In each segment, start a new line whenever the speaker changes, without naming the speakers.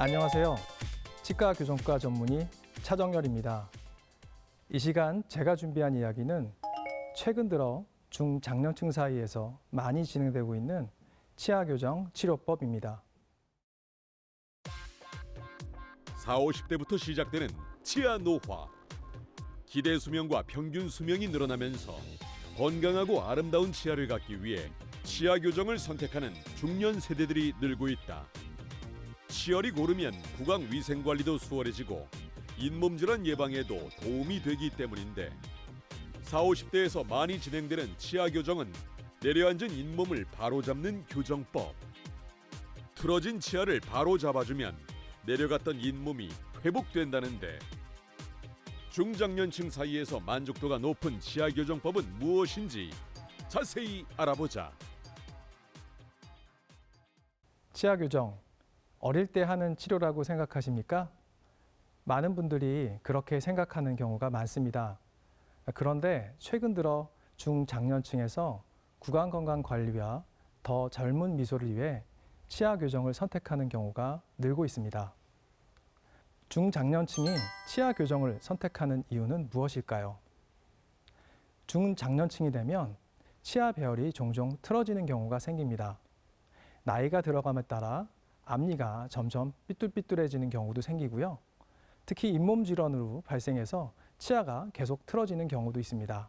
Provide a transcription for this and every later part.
안녕하세요. 치과 교정과 전문의 차정열입니다. 이 시간 제가 준비한 이야기는 최근 들어 중장년층 사이에서 많이 진행되고 있는 치아 교정 치료법입니다.
40, 50대부터 시작되는 치아 노화. 기대 수명과 평균 수명이 늘어나면서 건강하고 아름다운 치아를 갖기 위해 치아 교정을 선택하는 중년 세대들이 늘고 있다. 치열이 고르면 구강 위생 관리도 수월해지고 잇몸 질환 예방에도 도움이 되기 때문인데 40, 50대에서 많이 진행되는 치아 교정은 내려앉은 잇몸을 바로잡는 교정법. 틀어진 치아를 바로 잡아주면 내려갔던 잇몸이 회복된다는데 중장년층 사이에서 만족도가 높은 치아 교정법은 무엇인지 자세히 알아보자.
치아 교정, 어릴 때 하는 치료라고 생각하십니까? 많은 분들이 그렇게 생각하는 경우가 많습니다. 그런데 최근 들어 중장년층에서 구강건강관리와 더 젊은 미소를 위해 치아 교정을 선택하는 경우가 늘고 있습니다. 중장년층이 치아 교정을 선택하는 이유는 무엇일까요? 중장년층이 되면 치아 배열이 종종 틀어지는 경우가 생깁니다. 나이가 들어감에 따라 앞니가 점점 삐뚤삐뚤해지는 경우도 생기고요. 특히 잇몸 질환으로 발생해서 치아가 계속 틀어지는 경우도 있습니다.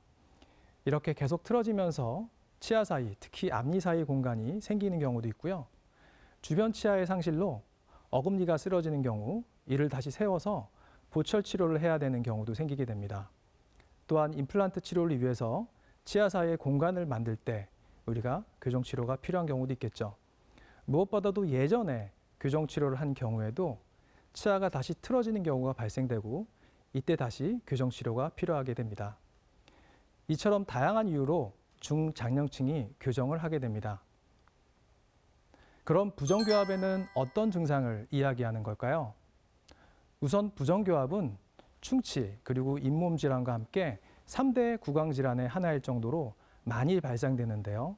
이렇게 계속 틀어지면서 치아 사이, 특히 앞니 사이 공간이 생기는 경우도 있고요. 주변 치아의 상실로 어금니가 쓰러지는 경우 이를 다시 세워서 보철 치료를 해야 되는 경우도 생기게 됩니다. 또한 임플란트 치료를 위해서 치아 사이의 공간을 만들 때 우리가 교정 치료가 필요한 경우도 있겠죠. 무엇보다도 예전에 교정 치료를 한 경우에도 치아가 다시 틀어지는 경우가 발생되고 이때 다시 교정 치료가 필요하게 됩니다. 이처럼 다양한 이유로 중장년층이 교정을 하게 됩니다. 그럼 부정교합에는 어떤 증상을 이야기하는 걸까요? 우선 부정교합은 충치 그리고 잇몸 질환과 함께 3대 구강질환의 하나일 정도로 많이 발생되는데요.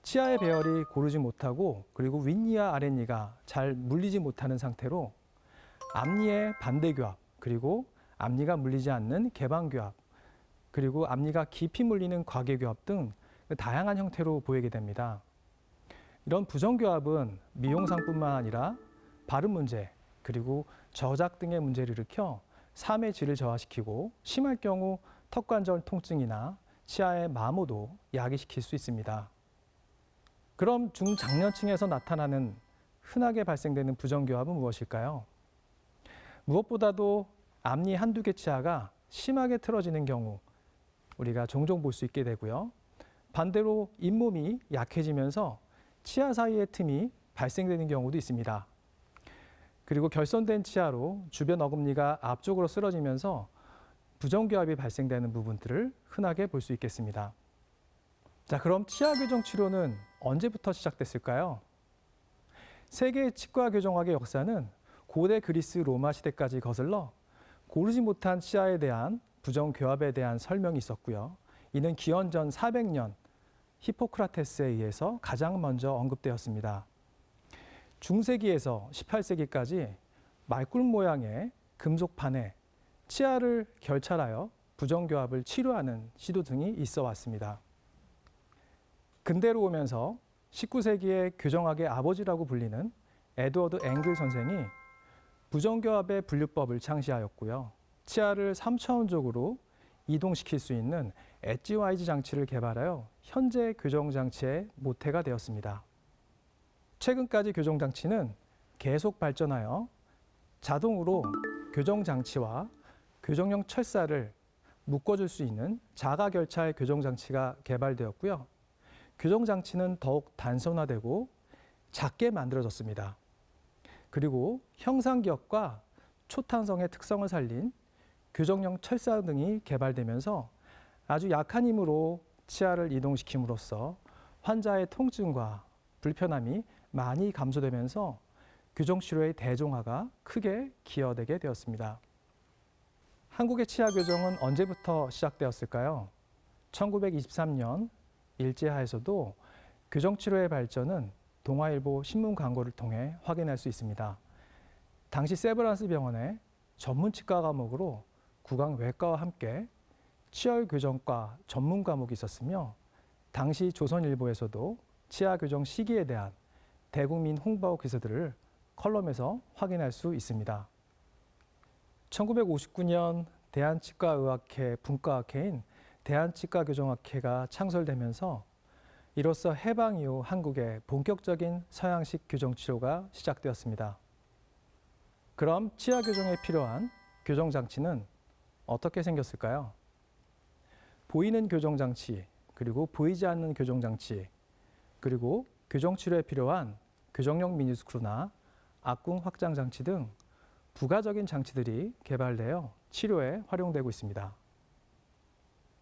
치아의 배열이 고르지 못하고 그리고 윗니와 아랫니가 잘 물리지 못하는 상태로 앞니의 반대교합 그리고 앞니가 물리지 않는 개방교합 그리고 앞니가 깊이 물리는 과개교합 등 다양한 형태로 보이게 됩니다. 이런 부정교합은 미용상뿐만 아니라 발음 문제 그리고 저작 등의 문제를 일으켜 삶의 질을 저하시키고 심할 경우 턱관절 통증이나 치아의 마모도 야기시킬 수 있습니다. 그럼 중장년층에서 나타나는 흔하게 발생되는 부정교합은 무엇일까요? 무엇보다도 앞니 한두 개 치아가 심하게 틀어지는 경우 우리가 종종 볼 수 있게 되고요. 반대로 잇몸이 약해지면서 치아 사이의 틈이 발생되는 경우도 있습니다. 그리고 결손된 치아로 주변 어금니가 앞쪽으로 쓰러지면서 부정교합이 발생되는 부분들을 흔하게 볼 수 있겠습니다. 자, 그럼 치아 교정 치료는 언제부터 시작됐을까요? 세계 치과 교정학의 역사는 고대 그리스 로마 시대까지 거슬러 고르지 못한 치아에 대한 부정교합에 대한 설명이 있었고요. 이는 기원전 400년 히포크라테스에 의해서 가장 먼저 언급되었습니다. 중세기에서 18세기까지 말꿀 모양의 금속판에 치아를 결찰하여 부정교합을 치료하는 시도 등이 있어 왔습니다. 근대로 오면서 19세기의 교정학의 아버지라고 불리는 에드워드 앵글 선생이 부정교합의 분류법을 창시하였고요. 치아를 3차원적으로 이동시킬 수 있는 엣지와이즈 장치를 개발하여 현재 교정장치의 모태가 되었습니다. 최근까지 교정장치는 계속 발전하여 자동으로 교정장치와 교정용 철사를 묶어줄 수 있는 자가결찰 교정장치가 개발되었고요. 교정장치는 더욱 단순화되고 작게 만들어졌습니다. 그리고 형상기억과 초탄성의 특성을 살린 교정용 철사 등이 개발되면서 아주 약한 힘으로 치아를 이동시킴으로써 환자의 통증과 불편함이 많이 감소되면서 교정치료의 대중화가 크게 기여되게 되었습니다. 한국의 치아 교정은 언제부터 시작되었을까요? 1923년 일제하에서도 교정치료의 발전은 동아일보 신문 광고를 통해 확인할 수 있습니다. 당시 세브란스 병원의 전문 치과 과목으로 구강외과와 함께 치열교정과 전문 과목이 있었으며 당시 조선일보에서도 치아 교정 시기에 대한 대국민 홍보 기사들을 컬럼에서 확인할 수 있습니다. 1959년 대한치과의학회 분과학회인 대한치과교정학회가 창설되면서 이로써 해방 이후 한국의 본격적인 서양식 교정치료가 시작되었습니다. 그럼 치아 교정에 필요한 교정장치는 어떻게 생겼을까요? 보이는 교정장치, 그리고 보이지 않는 교정장치, 그리고 교정치료에 필요한 교정용 미니스크루나 악궁 확장장치 등 부가적인 장치들이 개발되어 치료에 활용되고 있습니다.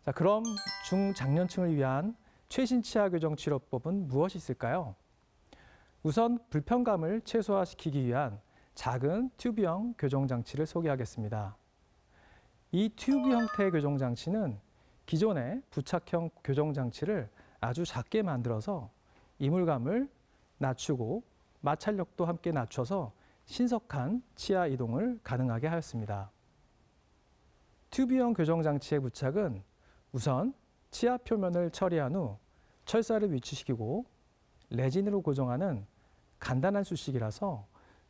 자, 그럼 중장년층을 위한 최신 치아 교정 치료법은 무엇이 있을까요? 우선 불편감을 최소화시키기 위한 작은 튜브형 교정장치를 소개하겠습니다. 이 튜브 형태의 교정장치는 기존의 부착형 교정장치를 아주 작게 만들어서 이물감을 낮추고 마찰력도 함께 낮춰서 신속한 치아 이동을 가능하게 하였습니다. 튜브형 교정장치의 부착은 우선 치아 표면을 처리한 후 철사를 위치시키고 레진으로 고정하는 간단한 수식이라서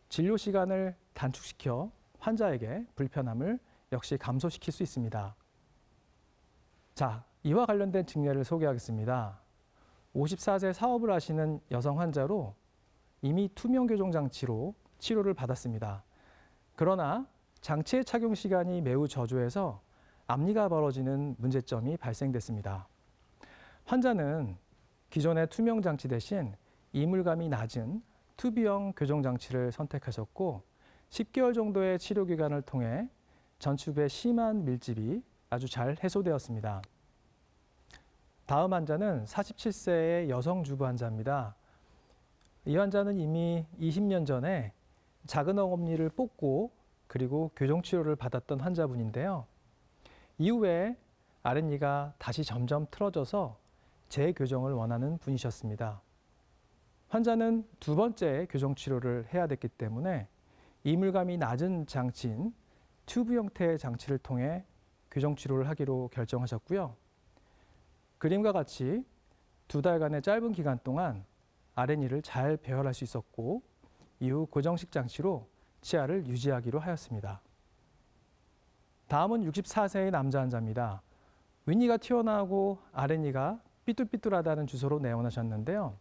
진료 시간을 단축시켜 환자에게 불편함을 역시 감소시킬 수 있습니다. 자, 이와 관련된 증례를 소개하겠습니다. 54세 사업을 하시는 여성 환자로 이미 투명 교정 장치로 치료를 받았습니다. 그러나 장치의 착용 시간이 매우 저조해서 앞니가 벌어지는 문제점이 발생됐습니다. 환자는 기존의 투명 장치 대신 이물감이 낮은 튜브형 교정 장치를 선택하셨고 10개월 정도의 치료 기간을 통해 전축의 심한 밀집이 아주 잘 해소되었습니다. 다음 환자는 47세의 여성 주부 환자입니다. 이 환자는 이미 20년 전에 작은 어금니를 뽑고 그리고 교정 치료를 받았던 환자분인데요. 이후에 아랫니가 다시 점점 틀어져서 재교정을 원하는 분이셨습니다. 환자는 두 번째 교정 치료를 해야 됐기 때문에 이물감이 낮은 장치인 튜브 형태의 장치를 통해 교정 치료를 하기로 결정하셨고요. 그림과 같이 2달간의 짧은 기간 동안 아랫니를 잘 배열할 수 있었고 이후 고정식 장치로 치아를 유지하기로 하였습니다. 다음은 64세의 남자 환자입니다. 윗니가 튀어나오고 아랫니가 삐뚤삐뚤하다는 주소로 내원하셨는데요.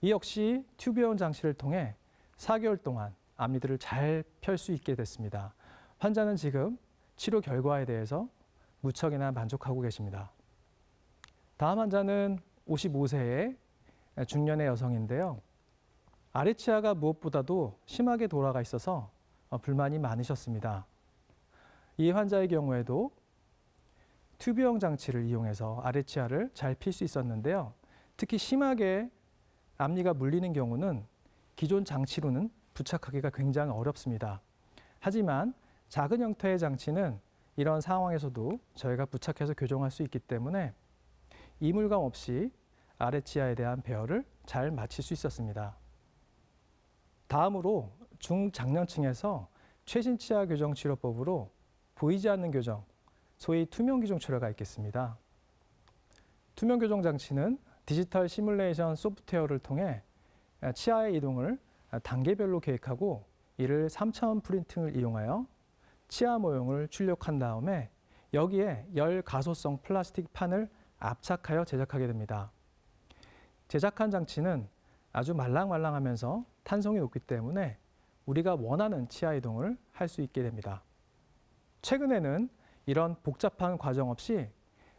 이 역시 튜브형 장치를 통해 4개월 동안 앞니들을 잘 펼 수 있게 됐습니다. 환자는 지금 치료 결과에 대해서 무척이나 만족하고 계십니다. 다음 환자는 55세의 중년의 여성인데요. 아래치아가 무엇보다도 심하게 돌아가 있어서 불만이 많으셨습니다. 이 환자의 경우에도 튜브형 장치를 이용해서 아래치아를 잘 필 수 있었는데요. 특히 심하게 앞니가 물리는 경우는 기존 장치로는 부착하기가 굉장히 어렵습니다. 하지만 작은 형태의 장치는 이런 상황에서도 저희가 부착해서 교정할 수 있기 때문에 이물감 없이 아래치아에 대한 배열을 잘 마칠 수 있었습니다. 다음으로 중장년층에서 최신 치아 교정 치료법으로 보이지 않는 교정, 소위 투명 교정 치료가 있겠습니다. 투명 교정 장치는 디지털 시뮬레이션 소프트웨어를 통해 치아의 이동을 단계별로 계획하고 이를 3차원 프린팅을 이용하여 치아 모형을 출력한 다음에 여기에 열 가소성 플라스틱 판을 압착하여 제작하게 됩니다. 제작한 장치는 아주 말랑말랑하면서 탄성이 높기 때문에 우리가 원하는 치아 이동을 할 수 있게 됩니다. 최근에는 이런 복잡한 과정 없이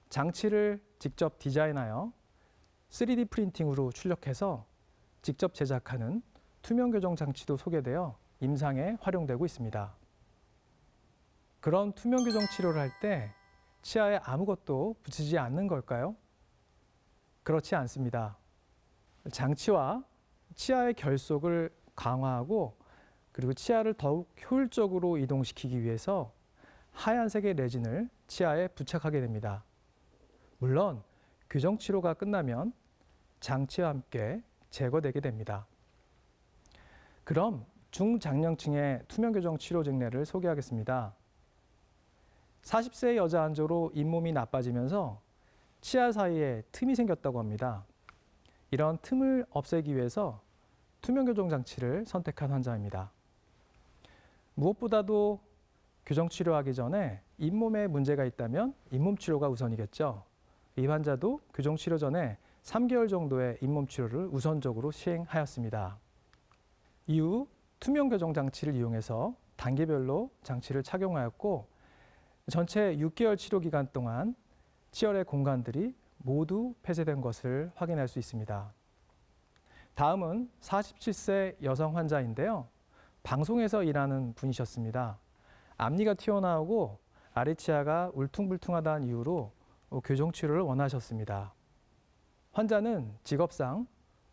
장치를 직접 디자인하여 3D 프린팅으로 출력해서 직접 제작하는 투명 교정 장치도 소개되어 임상에 활용되고 있습니다. 그런 투명 교정 치료를 할 때 치아에 아무것도 붙이지 않는 걸까요? 그렇지 않습니다. 장치와 치아의 결속을 강화하고 그리고 치아를 더욱 효율적으로 이동시키기 위해서 하얀색의 레진을 치아에 부착하게 됩니다. 물론 교정 치료가 끝나면 장치와 함께 제거되게 됩니다. 그럼 중장년층의 투명교정 치료 증례를 소개하겠습니다. 40세 여자 환자로 잇몸이 나빠지면서 치아 사이에 틈이 생겼다고 합니다. 이런 틈을 없애기 위해서 투명교정 장치를 선택한 환자입니다. 무엇보다도 교정 치료하기 전에 잇몸에 문제가 있다면 잇몸 치료가 우선이겠죠. 이 환자도 교정 치료 전에 3개월 정도의 잇몸 치료를 우선적으로 시행하였습니다. 이후 투명 교정 장치를 이용해서 단계별로 장치를 착용하였고 전체 6개월 치료 기간 동안 치열의 공간들이 모두 폐쇄된 것을 확인할 수 있습니다. 다음은 47세 여성 환자인데요. 방송에서 일하는 분이셨습니다. 앞니가 튀어나오고 아래 치아가 울퉁불퉁하다는 이유로 교정 치료를 원하셨습니다. 환자는 직업상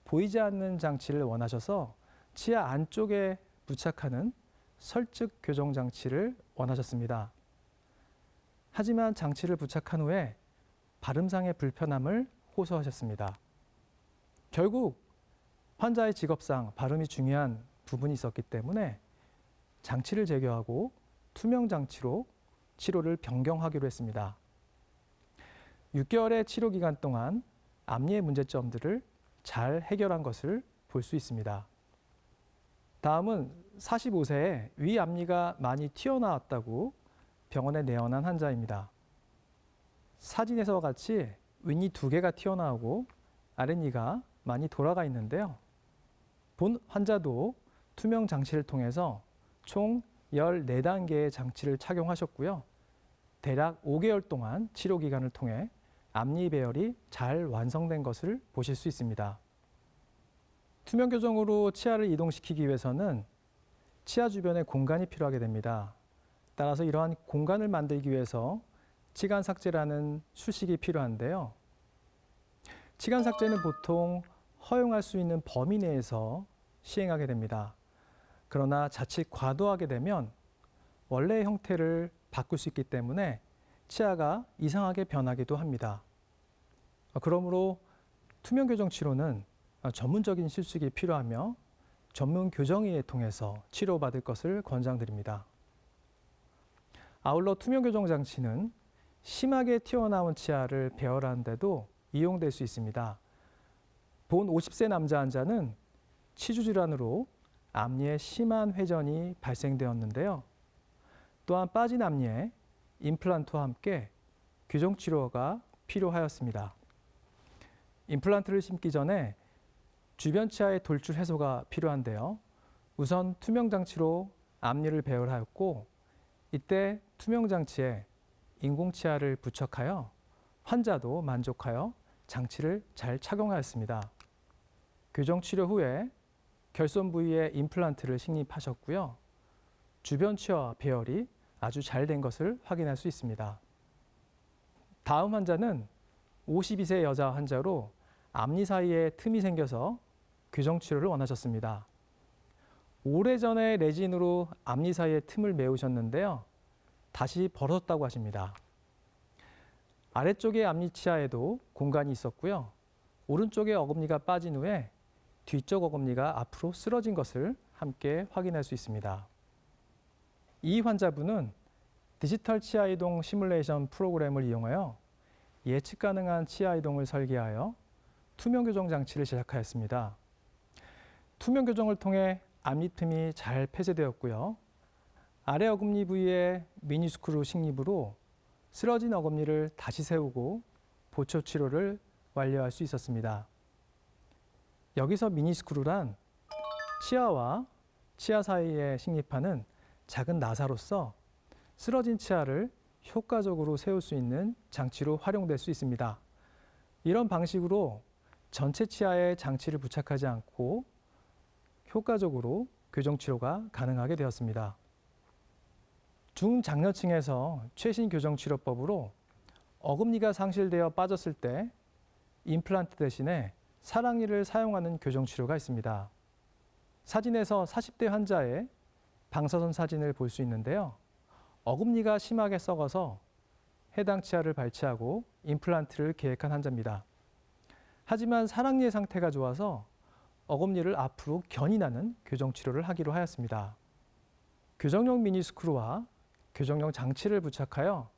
보이지 않는 장치를 원하셔서 치아 안쪽에 부착하는 설측 교정 장치를 원하셨습니다. 하지만 장치를 부착한 후에 발음상의 불편함을 호소하셨습니다. 결국 환자의 직업상 발음이 중요한 부분이 있었기 때문에 장치를 제거하고 투명 장치로 치료를 변경하기로 했습니다. 6개월의 치료 기간 동안 앞니의 문제점들을 잘 해결한 것을 볼 수 있습니다. 다음은 45세에 위 앞니가 많이 튀어나왔다고 병원에 내원한 환자입니다. 사진에서와 같이 윗니 2개가 튀어나오고 아랫니가 많이 돌아가 있는데요. 본 환자도 투명 장치를 통해서 총 14단계의 장치를 착용하셨고요. 대략 5개월 동안 치료 기간을 통해 앞니 배열이 잘 완성된 것을 보실 수 있습니다. 투명 교정으로 치아를 이동시키기 위해서는 치아 주변에 공간이 필요하게 됩니다. 따라서 이러한 공간을 만들기 위해서 치간 삭제라는 수식이 필요한데요. 치간 삭제는 보통 허용할 수 있는 범위 내에서 시행하게 됩니다. 그러나 자칫 과도하게 되면 원래의 형태를 바꿀 수 있기 때문에 치아가 이상하게 변하기도 합니다. 그러므로 투명 교정 치료는 전문적인 실습이 필요하며 전문 교정의에 통해서 치료받을 것을 권장드립니다. 아울러 투명 교정 장치는 심하게 튀어나온 치아를 배열하는 데도 이용될 수 있습니다. 본 50세 남자 환자는 치주 질환으로 앞니에 심한 회전이 발생되었는데요. 또한 빠진 앞니에 임플란트와 함께 교정 치료가 필요하였습니다. 임플란트를 심기 전에 주변 치아의 돌출 해소가 필요한데요. 우선 투명 장치로 앞니를 배열하였고 이때 투명 장치에 인공 치아를 부착하여 환자도 만족하여 장치를 잘 착용하였습니다. 교정 치료 후에 결손 부위에 임플란트를 식립하셨고요. 주변 치아 배열이 아주 잘 된 것을 확인할 수 있습니다. 다음 환자는 52세 여자 환자로 앞니 사이에 틈이 생겨서 교정 치료를 원하셨습니다. 오래전에 레진으로 앞니 사이에 틈을 메우셨는데요. 다시 벌어졌다고 하십니다. 아래쪽의 앞니 치아에도 공간이 있었고요. 오른쪽의 어금니가 빠진 후에 뒤쪽 어금니가 앞으로 쓰러진 것을 함께 확인할 수 있습니다. 이 환자분은 디지털 치아 이동 시뮬레이션 프로그램을 이용하여 예측 가능한 치아 이동을 설계하여 투명 교정 장치를 제작하였습니다. 투명 교정을 통해 앞니 틈이 잘 폐쇄되었고요. 아래 어금니 부위에 미니스크루 식립으로 쓰러진 어금니를 다시 세우고 보초 치료를 완료할 수 있었습니다. 여기서 미니스크루란 치아와 치아 사이에 식립하는 작은 나사로서 쓰러진 치아를 효과적으로 세울 수 있는 장치로 활용될 수 있습니다. 이런 방식으로 전체 치아에 장치를 부착하지 않고 효과적으로 교정 치료가 가능하게 되었습니다. 중장년층에서 최신 교정 치료법으로 어금니가 상실되어 빠졌을 때 임플란트 대신에 사랑니를 사용하는 교정 치료가 있습니다. 사진에서 40대 환자의 방사선 사진을 볼 수 있는데요. 어금니가 심하게 썩어서 해당 치아를 발치하고 임플란트를 계획한 환자입니다. 하지만 사랑니의 상태가 좋아서 어금니를 앞으로 견인하는 교정 치료를 하기로 하였습니다. 교정용 미니스크루와 교정용 장치를 부착하여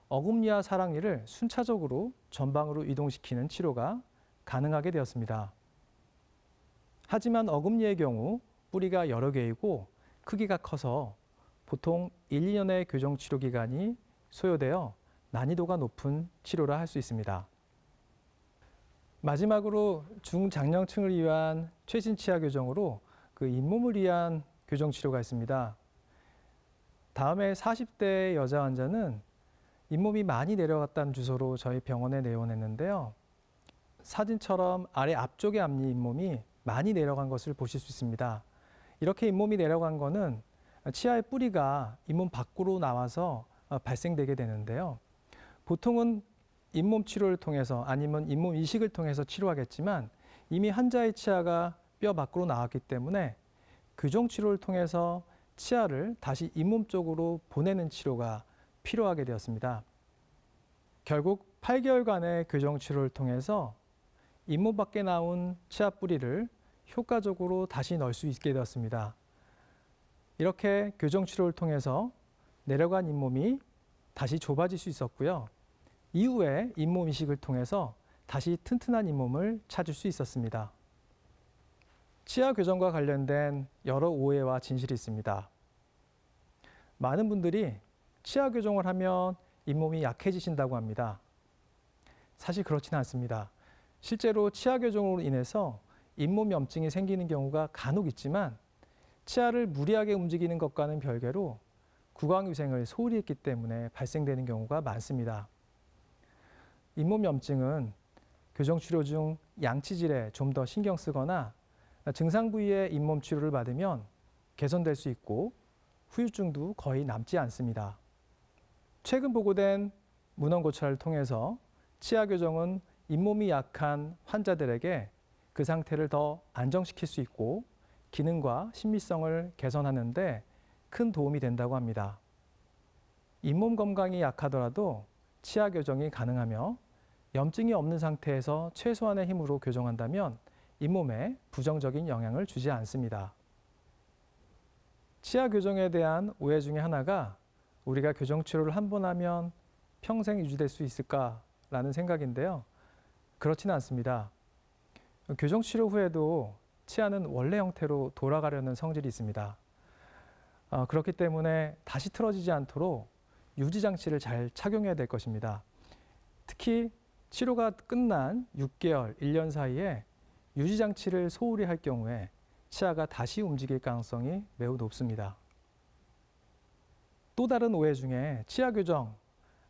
어금니와 사랑니를 순차적으로 전방으로 이동시키는 치료가 가능하게 되었습니다. 하지만 어금니의 경우 뿌리가 여러 개이고 크기가 커서 보통 1, 2년의 교정 치료 기간이 소요되어 난이도가 높은 치료라 할 수 있습니다. 마지막으로 중장년층을 위한 최신 치아 교정으로 잇몸을 위한 교정 치료가 있습니다. 다음에 40대 여자 환자는 잇몸이 많이 내려갔다는 주소로 저희 병원에 내원했는데요. 사진처럼 아래 앞쪽의 앞니 잇몸이 많이 내려간 것을 보실 수 있습니다. 이렇게 잇몸이 내려간 거는 치아의 뿌리가 잇몸 밖으로 나와서 발생되게 되는데요. 보통은 잇몸 치료를 통해서 아니면 잇몸 이식을 통해서 치료하겠지만 이미 환자의 치아가 뼈 밖으로 나왔기 때문에 교정 치료를 통해서 치아를 다시 잇몸 쪽으로 보내는 치료가 필요하게 되었습니다. 결국 8개월간의 교정 치료를 통해서 잇몸 밖에 나온 치아 뿌리를 효과적으로 다시 넣을 수 있게 되었습니다. 이렇게 교정 치료를 통해서 내려간 잇몸이 다시 좁아질 수 있었고요. 이후에 잇몸 이식을 통해서 다시 튼튼한 잇몸을 찾을 수 있었습니다. 치아 교정과 관련된 여러 오해와 진실이 있습니다. 많은 분들이 치아 교정을 하면 잇몸이 약해지신다고 합니다. 사실 그렇지는 않습니다. 실제로 치아 교정으로 인해서 잇몸 염증이 생기는 경우가 간혹 있지만 치아를 무리하게 움직이는 것과는 별개로 구강위생을 소홀히 했기 때문에 발생되는 경우가 많습니다. 잇몸 염증은 교정 치료 중 양치질에 좀 더 신경 쓰거나 증상 부위의 잇몸 치료를 받으면 개선될 수 있고 후유증도 거의 남지 않습니다. 최근 보고된 문헌 고찰을 통해서 치아 교정은 잇몸이 약한 환자들에게 그 상태를 더 안정시킬 수 있고 기능과 신미성을 개선하는 데 큰 도움이 된다고 합니다. 잇몸 건강이 약하더라도 치아 교정이 가능하며 염증이 없는 상태에서 최소한의 힘으로 교정한다면 잇몸에 부정적인 영향을 주지 않습니다. 치아 교정에 대한 오해 중에 하나가 우리가 교정 치료를 한 번 하면 평생 유지될 수 있을까라는 생각인데요. 그렇지는 않습니다. 교정 치료 후에도 치아는 원래 형태로 돌아가려는 성질이 있습니다. 그렇기 때문에 다시 틀어지지 않도록 유지 장치를 잘 착용해야 될 것입니다. 특히 치료가 끝난 6개월, 1년 사이에 유지 장치를 소홀히 할 경우에 치아가 다시 움직일 가능성이 매우 높습니다. 또 다른 오해 중에 치아 교정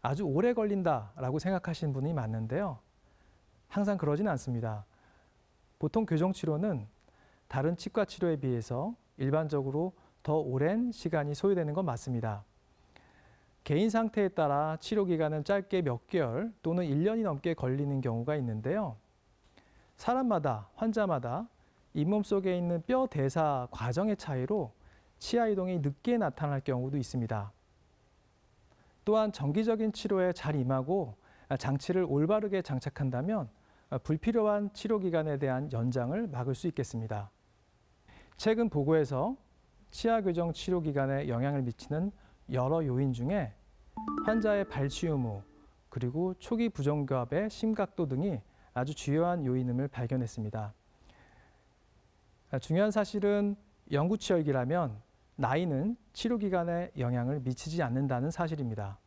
아주 오래 걸린다라고 생각하시는 분이 많은데요. 항상 그러지는 않습니다. 보통 교정 치료는 다른 치과 치료에 비해서 일반적으로 더 오랜 시간이 소요되는 건 맞습니다. 개인 상태에 따라 치료 기간은 짧게 몇 개월 또는 1년이 넘게 걸리는 경우가 있는데요. 사람마다, 환자마다 잇몸 속에 있는 뼈 대사 과정의 차이로 치아 이동이 늦게 나타날 경우도 있습니다. 또한 정기적인 치료에 잘 임하고 장치를 올바르게 장착한다면 불필요한 치료 기간에 대한 연장을 막을 수 있겠습니다. 최근 보고에서 치아 교정 치료 기간에 영향을 미치는 여러 요인 중에 환자의 발치 유무, 그리고 초기 부정교합의 심각도 등이 아주 주요한 요인임을 발견했습니다. 중요한 사실은 영구치열기라면 나이는 치료 기간에 영향을 미치지 않는다는 사실입니다.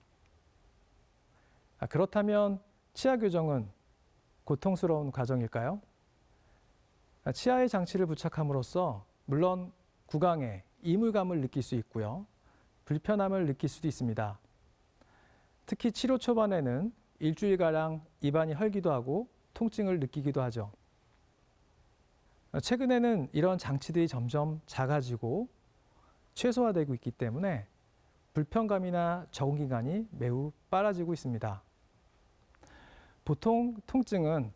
그렇다면 치아 교정은 고통스러운 과정일까요? 치아에 장치를 부착함으로써 물론 구강에 이물감을 느낄 수 있고요. 불편함을 느낄 수도 있습니다. 특히 치료 초반에는 일주일가량 입안이 헐기도 하고 통증을 느끼기도 하죠. 최근에는 이런 장치들이 점점 작아지고 최소화되고 있기 때문에 불편감이나 적응 기간이 매우 빨라지고 있습니다. 보통 통증은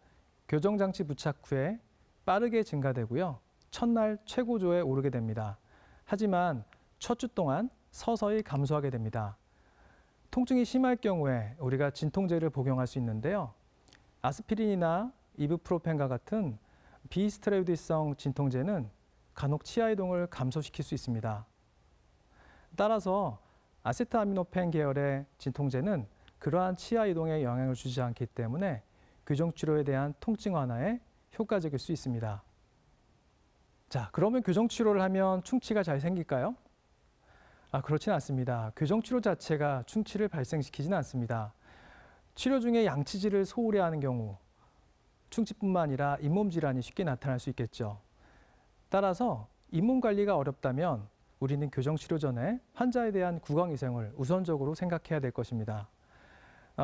교정장치 부착 후에 빠르게 증가되고요. 첫날 최고조에 오르게 됩니다. 하지만 첫 주 동안 서서히 감소하게 됩니다. 통증이 심할 경우에 우리가 진통제를 복용할 수 있는데요. 아스피린이나 이브프로펜과 같은 비스테로이드성 진통제는 간혹 치아 이동을 감소시킬 수 있습니다. 따라서 아세트아미노펜 계열의 진통제는 그러한 치아 이동에 영향을 주지 않기 때문에 교정치료에 대한 통증 완화에 효과적일 수 있습니다. 자, 그러면 교정치료를 하면 충치가 잘 생길까요? 그렇진 않습니다. 교정치료 자체가 충치를 발생시키지는 않습니다. 치료 중에 양치질을 소홀히 하는 경우 충치뿐만 아니라 잇몸 질환이 쉽게 나타날 수 있겠죠. 따라서 잇몸 관리가 어렵다면 우리는 교정치료 전에 환자에 대한 구강위생을 우선적으로 생각해야 될 것입니다.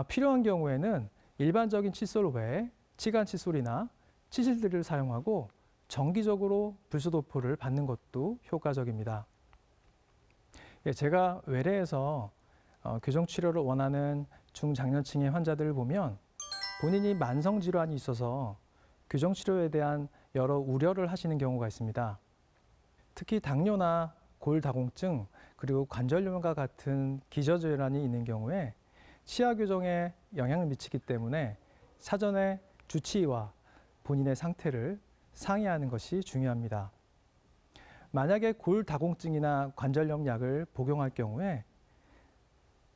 필요한 경우에는 일반적인 칫솔 외에 치간 칫솔이나 치실들을 사용하고 정기적으로 불소도포를 받는 것도 효과적입니다. 제가 외래에서 교정치료를 원하는 중장년층의 환자들을 보면 본인이 만성질환이 있어서 교정치료에 대한 여러 우려를 하시는 경우가 있습니다. 특히 당뇨나 골다공증 그리고 관절염과 같은 기저질환이 있는 경우에 치아 교정에 영향을 미치기 때문에 사전에 주치의와 본인의 상태를 상의하는 것이 중요합니다. 만약에 골다공증이나 관절염 약을 복용할 경우에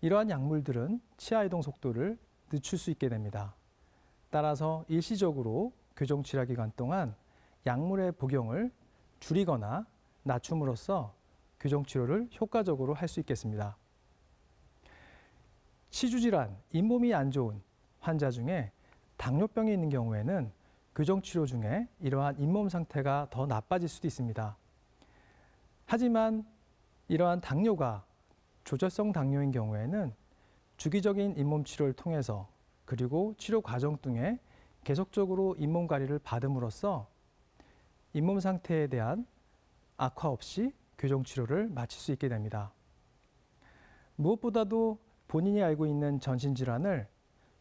이러한 약물들은 치아 이동 속도를 늦출 수 있게 됩니다. 따라서 일시적으로 교정 치료 기간 동안 약물의 복용을 줄이거나 낮춤으로써 교정 치료를 효과적으로 할 수 있겠습니다. 치주 질환, 잇몸이 안 좋은 환자 중에 당뇨병이 있는 경우에는 교정 치료 중에 이러한 잇몸 상태가 더 나빠질 수도 있습니다. 하지만 이러한 당뇨가 조절성 당뇨인 경우에는 주기적인 잇몸 치료를 통해서 그리고 치료 과정 중에 계속적으로 잇몸 관리를 받음으로써 잇몸 상태에 대한 악화 없이 교정 치료를 마칠 수 있게 됩니다. 무엇보다도 본인이 알고 있는 전신 질환을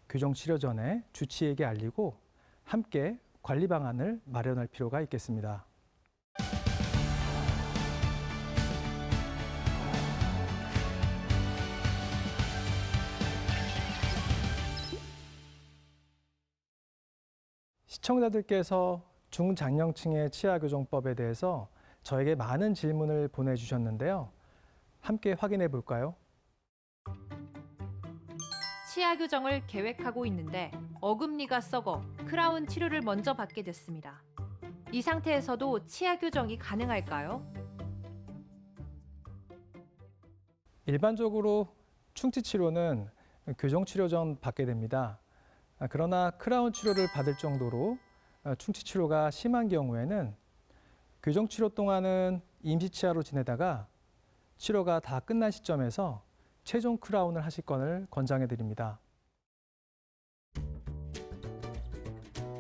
교정 치료 전에 주치의에게 알리고 함께 관리 방안을 마련할 필요가 있겠습니다. 시청자들께서 중장년층의 치아 교정법에 대해서 저에게 많은 질문을 보내주셨는데요. 함께 확인해 볼까요?
치아 교정을 계획하고 있는데 어금니가 썩어 크라운 치료를 먼저 받게 됐습니다. 이 상태에서도 치아 교정이 가능할까요?
일반적으로 충치 치료는 교정 치료 전 받게 됩니다. 그러나 크라운 치료를 받을 정도로 충치 치료가 심한 경우에는 교정 치료 동안은 임시 치아로 지내다가 치료가 다 끝난 시점에서 최종 크라운을 하실 것을 권장해 드립니다.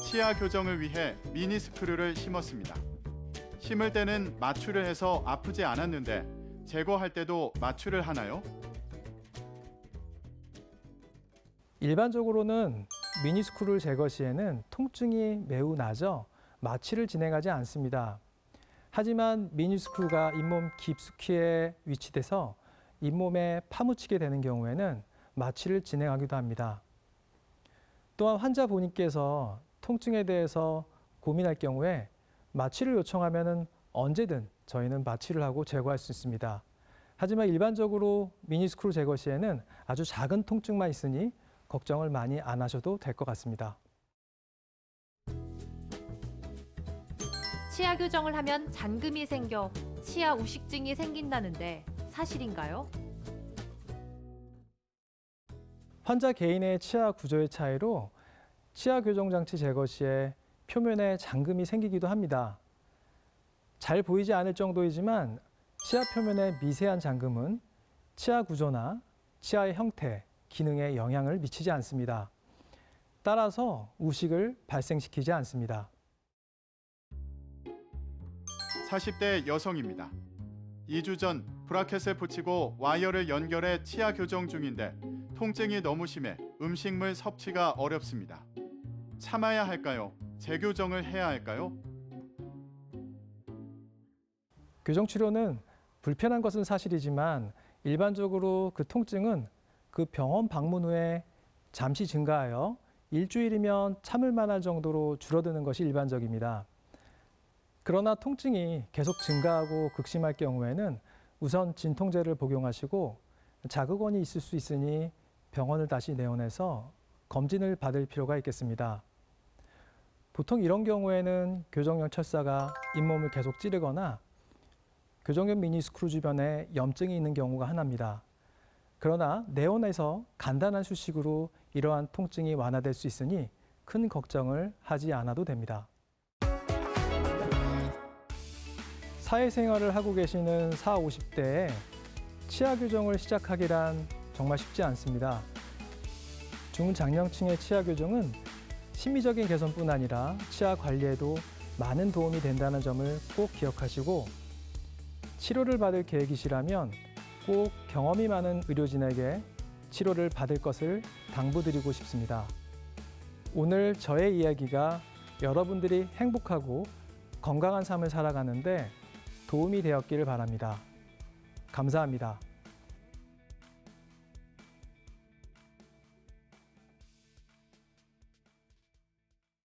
치아 교정을 위해 미니 스크류를 심었습니다. 심을 때는 마취를 해서 아프지 않았는데 제거할 때도 마취를 하나요?
일반적으로는 미니스크류 제거 시에는 통증이 매우 나져 마취를 진행하지 않습니다. 하지만 미니스크류가 잇몸 깊숙이에 위치돼서 잇몸에 파묻히게 되는 경우에는 마취를 진행하기도 합니다. 또한 환자 본인께서 통증에 대해서 고민할 경우에 마취를 요청하면 언제든 저희는 마취를 하고 제거할 수 있습니다. 하지만 일반적으로 미니스크류 제거 시에는 아주 작은 통증만 있으니 걱정을 많이 안 하셔도 될 것 같습니다.
치아 교정을 하면 잔금이 생겨 치아 우식증이 생긴다는데 사실인가요?
환자 개인의 치아 구조의 차이로 치아 교정 장치 제거 시에 표면에 잔금이 생기기도 합니다. 잘 보이지 않을 정도이지만 치아 표면의 미세한 잔금은 치아 구조나 치아의 형태, 기능에 영향을 미치지 않습니다. 따라서 우식을 발생시키지 않습니다.
40대 여성입니다. 2주 전 브라켓을 붙이고 와이어를 연결해 치아 교정 중인데 통증이 너무 심해 음식물 섭취가 어렵습니다. 참아야 할까요? 재교정을 해야 할까요?
교정 치료는 불편한 것은 사실이지만 일반적으로 그 통증은 그 병원 방문 후에 잠시 증가하여 일주일이면 참을 만할 정도로 줄어드는 것이 일반적입니다. 그러나 통증이 계속 증가하고 극심할 경우에는 우선 진통제를 복용하시고 자극원이 있을 수 있으니 병원을 다시 내원해서 검진을 받을 필요가 있겠습니다. 보통 이런 경우에는 교정용 철사가 잇몸을 계속 찌르거나 교정용 미니스크루 주변에 염증이 있는 경우가 흔합니다. 그러나 내원에서 간단한 수식으로 이러한 통증이 완화될 수 있으니 큰 걱정을 하지 않아도 됩니다. 사회생활을 하고 계시는 40, 50대에 치아 교정을 시작하기란 정말 쉽지 않습니다. 중장년층의 치아 교정은 심미적인 개선뿐 아니라 치아 관리에도 많은 도움이 된다는 점을 꼭 기억하시고 치료를 받을 계획이시라면 꼭 경험이 많은 의료진에게 치료를 받을 것을 당부드리고 싶습니다. 오늘 저의 이야기가 여러분들이 행복하고 건강한 삶을 살아가는데 도움이 되었기를 바랍니다. 감사합니다.